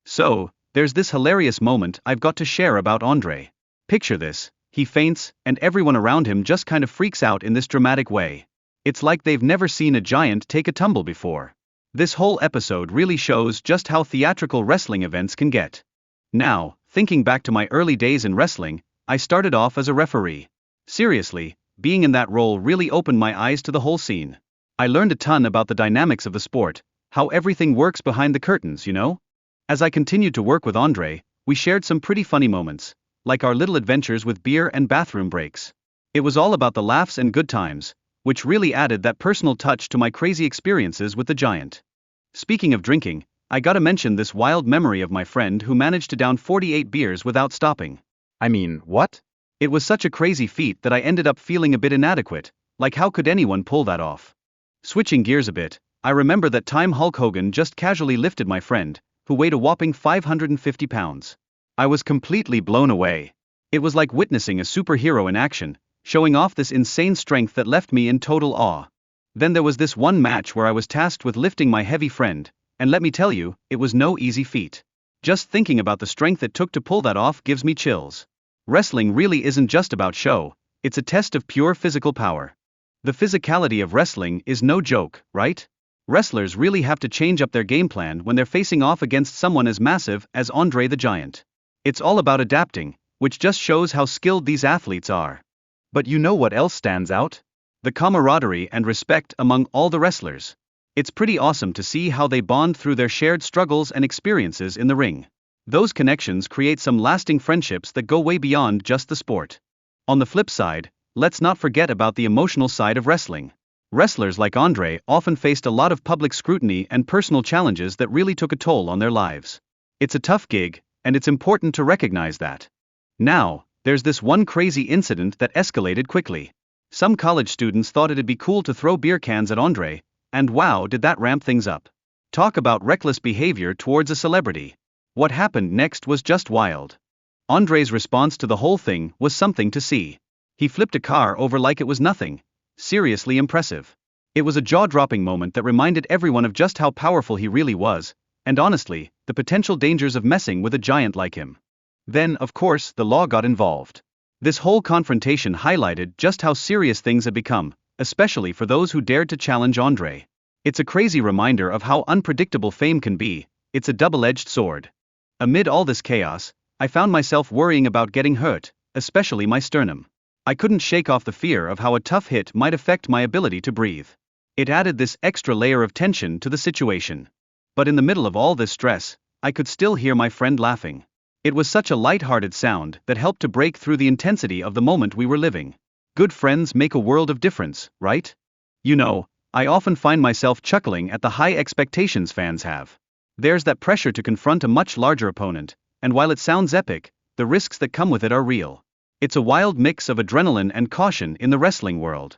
So, there's this hilarious moment I've got to share about Andre. Picture this: he faints, and everyone around him just kind of freaks out in this dramatic way. It's like they've never seen a giant take a tumble before. This whole episode really shows just how theatrical wrestling events can get. Now, thinking back to my early days in wrestling, I started off as a referee. Seriously, being in that role really opened my eyes to the whole scene. I learned a ton about the dynamics of the sport, how everything works behind the curtains, you know? As I continued to work with Andre, we shared some pretty funny moments, like our little adventures with beer and bathroom breaks. It was all about the laughs and good times, which really added that personal touch to my crazy experiences with the giant. Speaking of drinking, I gotta mention this wild memory of my friend who managed to down 48 beers without stopping. I mean, what? It was such a crazy feat that I ended up feeling a bit inadequate, like how could anyone pull that off? Switching gears a bit, I remember that time Hulk Hogan just casually lifted my friend, who weighed a whopping 550 pounds. I was completely blown away. It was like witnessing a superhero in action, showing off this insane strength that left me in total awe. Then there was this one match where I was tasked with lifting my heavy friend, and let me tell you, it was no easy feat. Just thinking about the strength it took to pull that off gives me chills. Wrestling really isn't just about show, it's a test of pure physical power. The physicality of wrestling is no joke, right? Wrestlers really have to change up their game plan when they're facing off against someone as massive as Andre the Giant. It's all about adapting, which just shows how skilled these athletes are. But you know what else stands out? The camaraderie and respect among all the wrestlers. It's pretty awesome to see how they bond through their shared struggles and experiences in the ring. Those connections create some lasting friendships that go way beyond just the sport. On the flip side, let's not forget about the emotional side of wrestling. Wrestlers like Andre often faced a lot of public scrutiny and personal challenges that really took a toll on their lives. It's a tough gig, and it's important to recognize that. Now, there's this one crazy incident that escalated quickly. Some college students thought it'd be cool to throw beer cans at Andre, and wow, did that ramp things up. Talk about reckless behavior towards a celebrity. What happened next was just wild. Andre's response to the whole thing was something to see. He flipped a car over like it was nothing. Seriously impressive. It was a jaw-dropping moment that reminded everyone of just how powerful he really was, and honestly, the potential dangers of messing with a giant like him. Then, of course, the law got involved. This whole confrontation highlighted just how serious things had become, especially for those who dared to challenge Andre. It's a crazy reminder of how unpredictable fame can be. It's a double-edged sword. Amid all this chaos, I found myself worrying about getting hurt, especially my sternum. I couldn't shake off the fear of how a tough hit might affect my ability to breathe. It added this extra layer of tension to the situation. But in the middle of all this stress, I could still hear my friend laughing. It was such a light-hearted sound that helped to break through the intensity of the moment we were living. Good friends make a world of difference, right? You know, I often find myself chuckling at the high expectations fans have. There's that pressure to confront a much larger opponent, and while it sounds epic, the risks that come with it are real. It's a wild mix of adrenaline and caution in the wrestling world.